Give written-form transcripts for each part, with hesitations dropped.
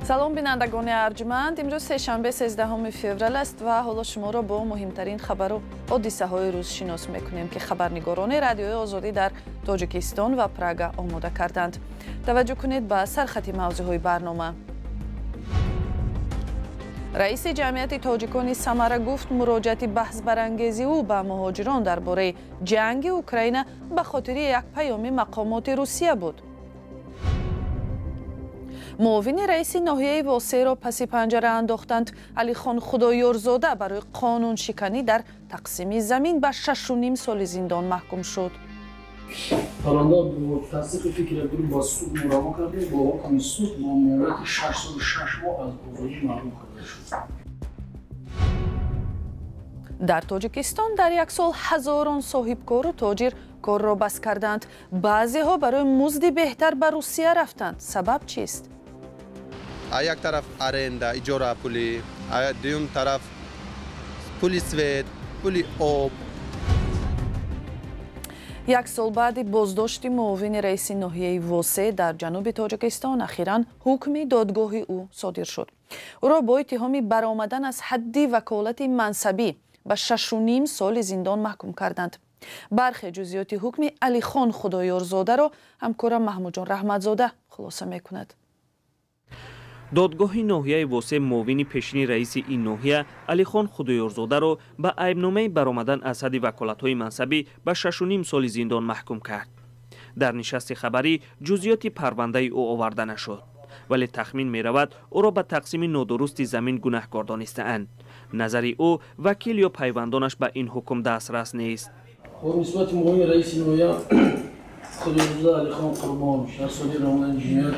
سلام بینندگان ارجمند. امروز سه‌شنبه 13 فوریه است و حالا شما را با مهمترین خبر و حادثه های روز شناس میکنیم که خبرنگاران رادیوی آزادی در تاجیکستان و پراگ آماده کردند. توجه کنید به سرخط موضوعهای برنامه. رئیس جمعیت تاجیکان سمره گفت مراجعت بحث برانگیزی او به مهاجران درباره جنگ اوکراین به خاطر یک پیام مقامات روسیه بود. معاون رئیس ناحیه واسه را پس پنجره انداختند. علی خان خدایارزاده برای قانون شکنی در تقسیم زمین به 6.5 سال زندان محکوم شد. پرونده با تصدیق فکر گروه با سود مراوا کرده با حکم سود با مهلت 6 سال و 6 ماه از آزادی محروم کرده شد. در تاجیکستان در یک سال هزاران صاحبکار و تاجر کار را بس کردند. بعضی ها برای مزد بهتر به روسیه رفتند. سبب چیست؟ یک طرف ارنده اجاره پولی، دوم طرف پولی سوید، پولی آب. یک سال بعد بازداشت معاون رئیس ناحیه واسه در جنوب تاجیکستان اخیراً حکم دادگاه او صادر شد. او را با اتهام برآمدن از حد وکالت منصبی به 6.5 سال زندان محکوم کردند. برخی جزئیات حکم علی خان خدایارزاده را همکارم محمود جان رحمتزاده خلاصه میکند. دادگاه ناحیه واسه معاون پیشین رئیس این ناحیه علی خان خدایارزاده را به عیبنامه برآمدن از حد وکالت‌های منصبی به 6.5 سال زندان محکوم کرد. در نشست خبری جزئیات پرونده او آورده نشد، ولی تخمین می رود او را به تقسیم نادرست زمین گناهکار دانسته‌اند. نظر او وکیل یا پیوندانش به این حکم دسترس نیست. با نسبت معاون رئیس ناحیه خدایارزاده علی خان قربان 6 سالی راننده انجینر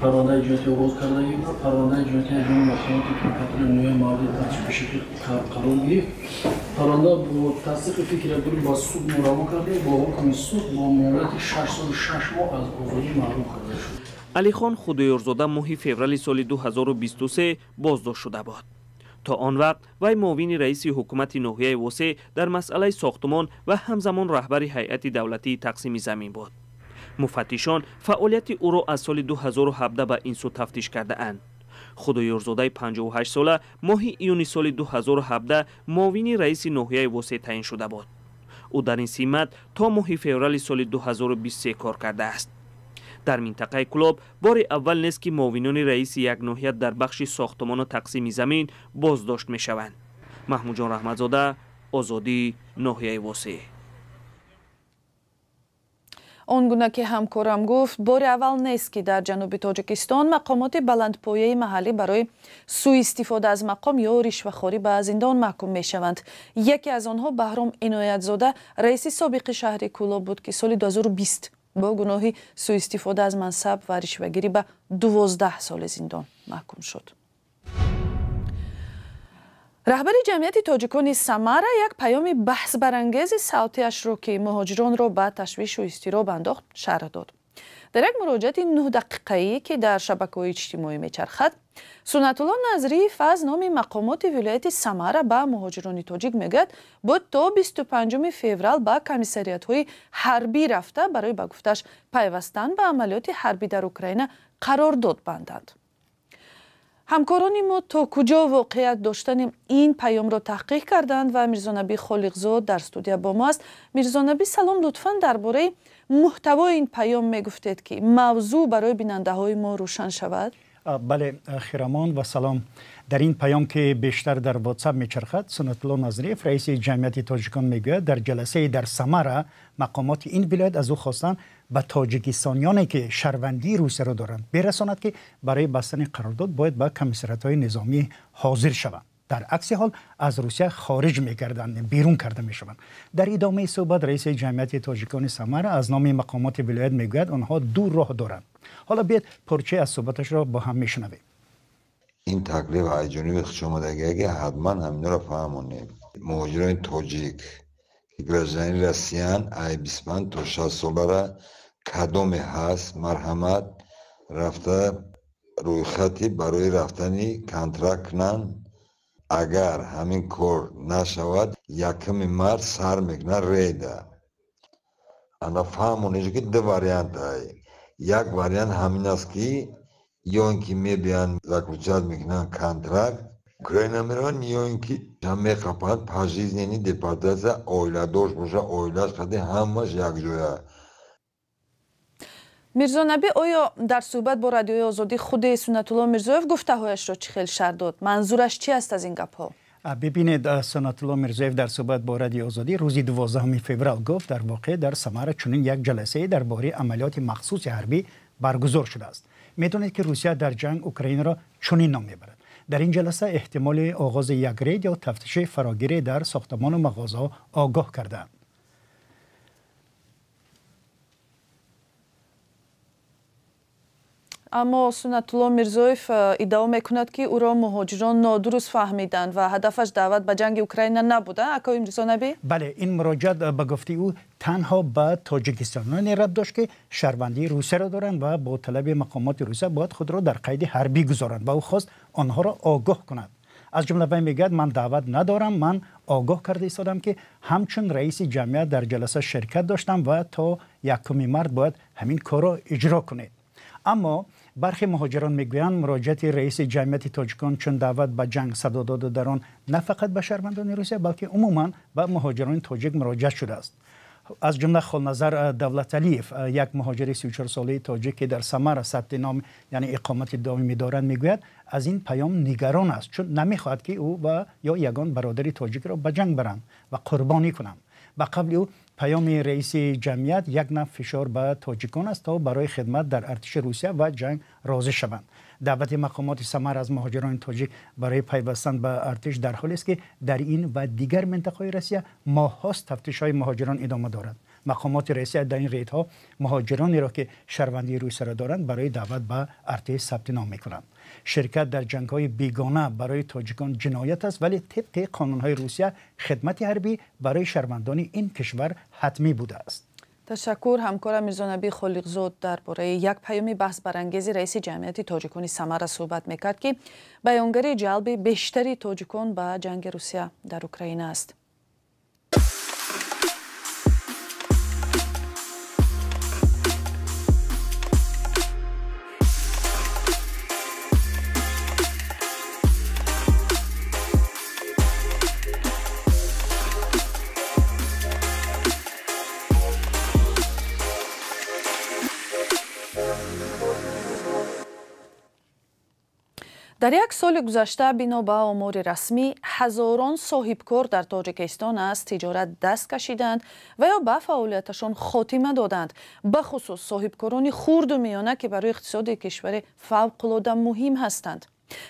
پرونده اجرایی آغاز کرده بود. پرونده اجرایی جنوب مقامات کنترل نوع مورد ترتیب به شکل قرار گرفت. پرونده با تصدیق فکر گروه با سود مراوا کرده با حکم سود با مهلت 6 سال و 6 ماه از آزادی محروم کرده شد. علی خان خدایارزاده ماه فوریه سال 2023 بازداشت شده بود. تا آن وقت وی معاون رئیس حکومت ناحیه واسه در مسئله ساختمان و همزمان رهبر هیئت دولتی تقسیم زمین بود. مفتشان فعالیت او را از سال 2017 به این سو تفتیش کرده اند. خدایارزاده 58 ساله ماه ایون سال 2017 معاون رئیس ناحیه واسه تعیین شده بود. او در این سمت تا ماه فوریه سال 2023 کار کرده است. در منطقه کلاب بار اول نیست که معاونان رئیس یک ناحیه در بخش ساختمان و تقسیم زمین بازداشت می شوند. محمود جان رحمتزاده، آزادی، ناحیه واسع. آنگونه که همکارم گفت بار اول نیست که در جنوب تاجیکستان مقامات بلندپایه محلی برای سوء استفاده از مقام یا رشوه‌خواری به زندان محکوم می شوند. یکی از آنها بهرام عنایت‌زاده رئیس سابق شهر کلاب بود که سال 2020 با گناه سوء استفاده از منصب و رشوه‌گیری به 12 سال زندان محکوم شد. رهبر جمعیت تاجیکان سمره یک پیام بحث برانگیز صوتیش را که مهاجران را به تشویش و اضطراب انداخت شرح داد. در یک مراجعت 9 دقیقه‌ای که در شبکه‌های اجتماعی میچرخد، سنت الله نظری از نام مقامات ولایت سمره به مهاجران تاجیک میگوید باید تا 25 فوریه به کمیساریات‌های حربی رفته برای به گفتش پیوستن به عملیات حربی در اوکراین قرارداد بندند. همکاران ما تا کجا واقعیت داشتن این پیام را تحقیق کردند و میرزا نبی خالقزاد در استودیو با ما است. میرزا نبی سلام، لطفاً درباره محتوای این پیام میگفتید که موضوع برای بیننده های ما روشن شود. بله خیرمان و سلام. در این پیام که بیشتر در واتساپ میچرخد، سنت الله نظریف رئیس جمعیت تاجیکان میگوید در جلسه در سمره مقامات این ولایت از او خواستند به تاجیکستانیانی که شهروندی روسیه را دارند برساند که برای بستن قرارداد باید به کمیساریات‌های نظامی حاضر شوند. در عکس حال از روسیه خارج می‌گردند، بیرون کرده می‌شوند. در ادامه صحبت رئیس جمعیت تاجیکان سمره از نام مقامات ولایت میگوید آنها دو راه دارند. حالا بیاید پرچه از صحبتش را با هم میشنویم. این تکلیف هیجانی خشمادگی حتما همین را فهمونیم. مهاجران تاجیک که گرجانی رسیان ای 25 تا 60 ساله را کدام هست مرحمت رفته روی خطی برای رفتنی کنترکت کنند. اگر همین کار نشود یکم مرد سر میکنه ریده. انا فهمونیش که دو واریانت های. یک واریانت همین است که یا اینکه میبیان заключать میکنن контракт اوکراینا میرن یا اینکه هم میخواهند پاژیزنی دیپارتاسا اویلا دوش باشه اویلاش خده همش یک جویا. میرزا نبی آیا در صحبت با رادیوی آزادی خود سنت الله میرزایف گفته‌هایش را چه خیلی شرح داد؟ منظورش چی است از این گپ‌ها؟ ببینید سنت الله میرزایف در صحبت با رادیو آزادی روز 12 فوریه گفت در واقع در سمر چنین یک جلسه درباره عملیات مخصوص حربی برگزار شده است. میدونید که روسیه در جنگ اوکراین را چنین نام میبرد. در این جلسه احتمال آغاز یک رید یا تفتیش فراگیری در ساختمان و مغازه آگاه کردند. اما سنت الله میرزایف ادعا میکند که او را مهاجران نادرست فهمیدند و هدفش دعوت به جنگ اوکراین نبوده. آقای میرزا نبی؟ بله، این مراجعت به گفته او تنها به تاجیکستانیان ربط داشت که شهروندی روسیه را دارند و با طلب مقامات روسیه باید خود را در قید حربی گذارند و او خواست آنها را آگاه کند. از جمله وی میگوید من دعوت ندارم، من آگاه کرده ایستادم که همچون رئیس جمعیت در جلسه شرکت داشتم و تا 1 مارس باید همین کار را اجرا کنید. اما برخی مهاجران میگویند مراجعت رئیس جمعیت تاجیکان چون دعوت به جنگ صدا داده در آن نه فقط به شهروندان روسیه بلکه عموما به مهاجران تاجیک مراجعه شده است. از جمله خالنظر دولت علیف، یک مهاجر 34 ساله تاجیک که در سمر ثبت نام یعنی اقامت دائمی دارند، میگوید از این پیام نگران است چون نمیخواهد که او و یا یگان برادری تاجیک را به جنگ برند و قربانی کنند. و قبل او پیام رئیس جمعیت یک نوع فشار به تاجیکان است تا برای خدمت در ارتش روسیه و جنگ راضی شوند. دعوت مقامات سمر از مهاجران تاجیک برای پیوستن به ارتش در حالی است که در این و دیگر منطقه‌های روسیه ماه‌هاست تفتیش‌های مهاجران ادامه دارد. مقامات روسیه در این قیدها مهاجرانی را که شهروندی روسیه را دارند برای دعوت به ارتش ثبت نام می‌کنند. شرکت در جنگ‌های بیگانه برای تاجیکان جنایت است، ولی طبق قانون‌های روسیه خدمت حربی برای شهروندان این کشور حتمی بوده است. تشکر. همکارم میرزا نبی خالقزاد درباره یک پیام بحث برانگیز رئیس جمعیت تاجیکان سمر صحبت میکرد که بیانگر جلب بیشتری تاجیکان به جنگ روسیه در اوکراین است. در یک سال گذشته بنا به آمار رسمی هزاران صاحبکار در تاجیکستان از تجارت دست کشیدند و یا به فعالیتشان خاتمه دادند، به خصوص صاحبکاران خرد و میانه که برای اقتصاد کشور فوق‌العاده مهم هستند.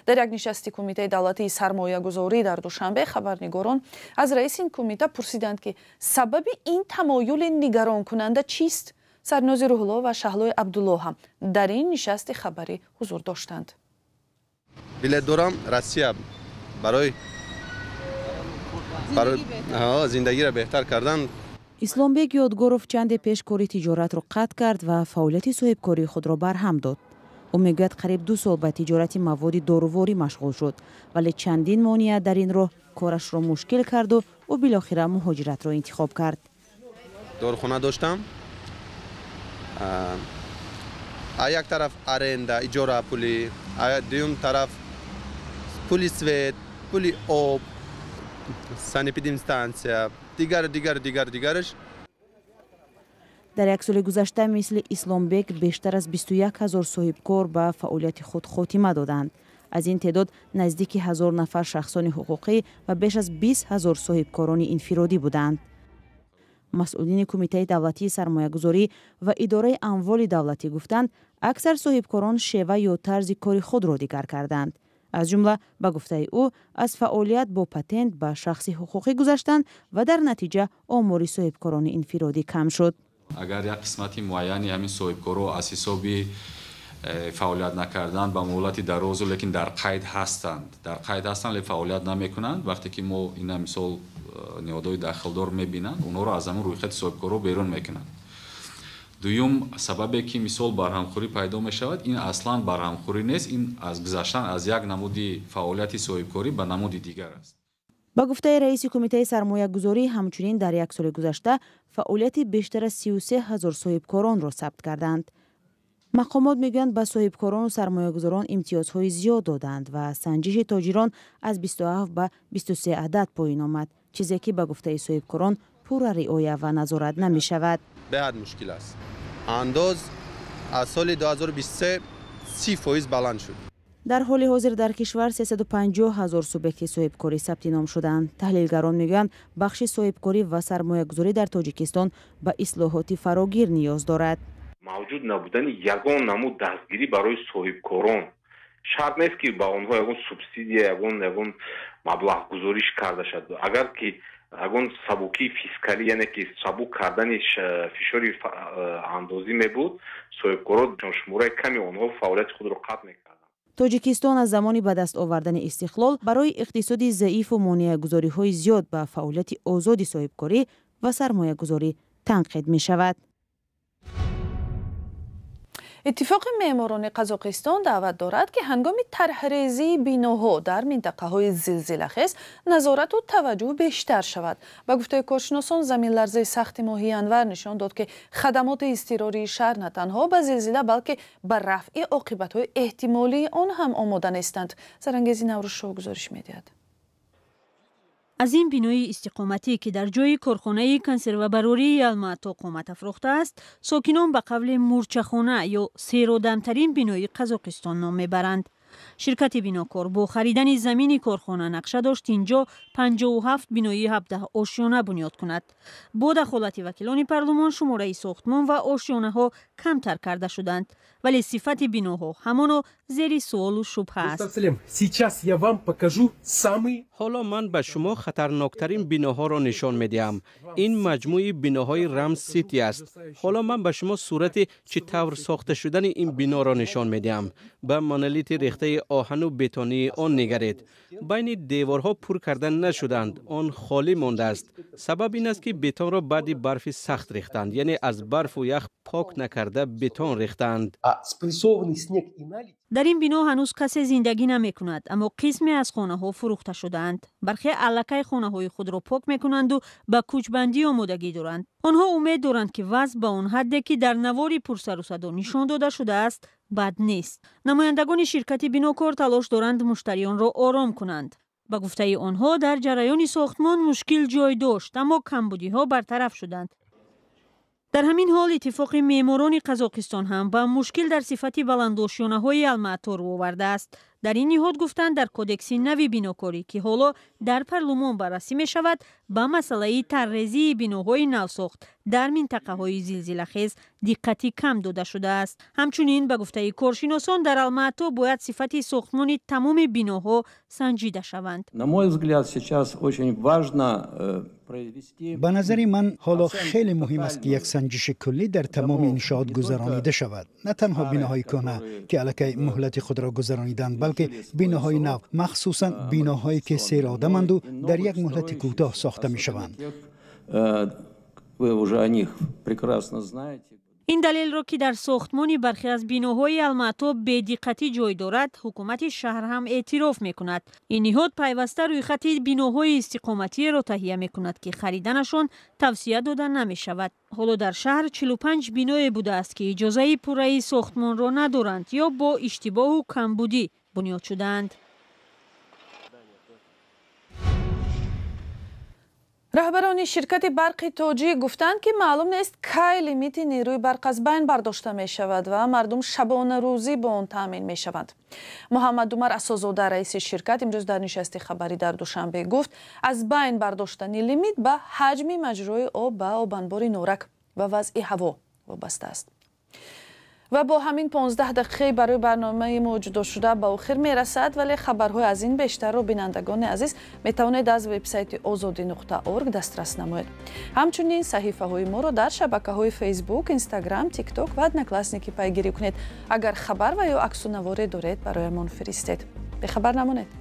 در یک نشست کمیته دولتی سرمایه‌گذاری در دوشنبه خبرنگاران از رئیس این کمیته پرسیدند که سبب این تمایل نگران کننده چیست؟ سرناز روح‌الله و شهلای عبدالله هم در این نشست خبری حضور داشتند. بلیت دارم روسیه برای زندگی را بهتر کردن. اسلامبек یادگورов چند پیش کاری تجارت را قطع کرد و فعالیت صاحبکاری خود را برهم داد. او میگوید قریب 2 سال به تجارت مواد داروواری مشغول شد، ولی چندین مانع در این راه کارش را مشکل کرد و او بالاخره مهاجرت را انتخاب کرد. داروخانه داشتم، یک طرف ارنده اجاره پولی، دوم طرف پولی سویت، پولی آب، سانیپیدینستانسیا، دیگرش. در یک سال گذشته مثل اسلامبek بیشتر از 21,000 صاحبکار به فعالیت خود خاتمه دادند. از این تعداد نزدیک 1000 نفر شخصان حقوقی و بیش از 20,000 صاحبکاران انفرادی بودند. مسئولین کمیته دولتی سرمایه‌گذاری و اداره اموال دولتی گفتند اکثر صاحبکاران شیوه یا طرز کار خود را دیگر کردند. از جمله به گفته او از فعالیت با پتنت به شخصی حقوقی گذشتند و در نتیجه آمار صاحبکاران انفرادی کم شد. اگر یک قسمتی معینی همین صاحبکارا از حسابی فعالیت نکردن به مهلت دراز لیکن در قید هستند ولی فعالیت نمیکنند، وقتی که ما اینا مثال نهادهای داخلدار میبینند اونها را از همون رویخط صاحبکارا بیرون میکنند. دوم سببی که مثال برهمخوری پیدا میشود این اصلا برهمخوری نیست، این از گذشتن از یک نمودی فعالیت صاحبکاری به نمودی دیگر است. با گفته رئیس کمیته سرمایه‌گذاری همچنین در یک سال گذشته فعالیت بیشتر از 33,000 صاحبکاران را ثبت کردند. مقامات میگویند به صاحبکاران و سرمایه‌گذاران امتیازهای زیاد دادند و سنجش تاجران از 27 به 23 عدد پایین آمد، چیزی که به گفته صاحبکاران پورا رعایت و نظارت نمی شود. به حد مشکل است. انداز از سال 2023 30% بلند شد. در حال حاضر در کشور 350,000 سوبیکت صاحبکاری ثبت نام شدند. تحلیلگران میگویند بخش صاحبکاری و سرمایه‌گذاری در تاجیکستان به اصلاحات فراگیر نیاز دارد. موجود نبودن یگان نمود دستگیری برای صاحبکاران شرط نیست که با آنها یگان سوبسیدیا یگان مبلغ گذاریش کرده شد. اگر که یگان سبوکی فیسکالی یعنی که سبوک کردن فشاری اندازی میبود، صاحبکاران شماره کمی آنها فعالیت خود را قطع میکردند. تاجیکستان از زمانی به دست آوردن استقلال برای اقتصادی ضعیف و مانع‌گذاری‌های زیاد به فعالیت آزاد صاحبکاری و سرمایه‌گذاری تنقید می‌شود. اتفاق معماران قزاقستان دعوت دارد که هنگام طرح‌ریزی بیناها در منطقه‌های زلزله‌خیز نظارت و توجه بیشتر شود. با گفته کارشناسان زمین لرزه سخت ماهی انور نشان داد که خدمات اضطراری شهر نه تنها به زلزله بلکه به رفع عاقبت‌های احتمالی آن هم آماده نیستند. سرانگیزی نوروزشاه گزارش می‌دهد. از این بینای استقامتی که در جای کارخانه کنسروبراری الماتا قامت افروخته است، ساکنان به قول مورچه‌خانه یا سیرودمترین بینای قزاقستان نام میبرند. شرکت بیناکار با خریدن زمین کارخانه نقشه داشت اینجا 57 بینایی 17 آشیانه بنیاد کند. با دخالت وکیلان پارلمان شماره ساختمان و آشیانه ها کمتر کرده شدند، ولی صفت بیناها همانو زیر سوال و شبهه است. حالا من به شما خطرناکترین بیناها را نشان میدهم. این مجموعه بیناهای رمز سیتی است. حالا من به شما صورت چطور ساخته شدن این بنا را نشان میدهم. به مانلیت ریخته آهن و بتونی آن نگرید. بین دیوارها پر کردن نشدند، آن خالی مانده است. سبب این است که بتون را بعد برف سخت ریختند، یعنی از برف و یخ پاک نکرده بتون ریختند. در این بنا هنوز کسی زندگی نمی کند، اما قسمی از خانه ها فروخته شدند. برخی علکه خانه های خود را پاک می کنند و به کوچبندی آمادگی دارند. آنها امید دارند که وضع به آن حدی که در نواری پرسر و صدا نشان داده شده است بد نیست. نمایندگان شرکت بیناکار تلاش دارند مشتریان را آرام کنند. به گفته آنها در جریان ساختمان مشکل جای داشت، اما کمبودی ها برطرف شدند. در همین حال اتفاق معماران قزاقستان هم با مشکل در صفت بلندآشیانه های الماتا رو آورده است. در این نهاد گفتند در کودکس نوی بیناکاری که حالا در پارلمان بررسی می شود با مسئله طرح‌ریزی بیناهای نوساخت در منطقه های زلزله‌خیز دقتی کم داده شده است. همچنین به گفته کارشناسان در الماتا باید صفت ساختمان تمام بیناها سنجیده شوند. به نظر من حالا خیلی مهم است که یک سنجش کلی در تمام انشاءات گذرانیده شود، نه تنها بیناهای کهنه که الکی مهلت خود را گذرانیدند، بلکه بیناهای نو، مخصوصا بیناهایی که سیراده‌اند و در یک مهلت کوتاه ساخته می شوند. این دلیل را که در ساختمان برخی از بیناهای الماتا بی‌دقتی جای دارد، حکومت شهر هم اعتراف می‌کند. این نهاد پیوسته روی خط بیناهای استقامتی را تهیه می‌کند که خریدنشان توصیه داده نمی‌شود. حالا در شهر 45 بینای بوده است که اجازه پورایی ساختمان را ندارند یا با اشتباه و کمبودی بنیاد شدند. رهبران شرکت برق توجی گفتند که معلوم نیست کی لیمیت نیروی برق از بین برداشته می شود و مردم شبانه روزی با آن تامین می شوند. محمد عمر اساس‌زاده رئیس شرکت امروز در نشست خبری در دوشنبه گفت از بین برداشتن لیمیت به حجم مجرای آب و آبانبار نورک و وضع هوا وابسته است. و با همین 15 دقیقه برای برنامه ما جدا شده به آخر می رسد، ولی خبرهای از این بیشتر رو بینندگان عزیز می توانید از وبسایت azadi.org دسترس نمایید. همچنین صحیفه های ما رو در شبکه های فیسبوک، اینستاگرام، تیک توک و ادنکلاسنیکی پیگیری کنید. اگر خبر و یا عکس و نواری دارید برایمان فرستید. به خبر نمانید.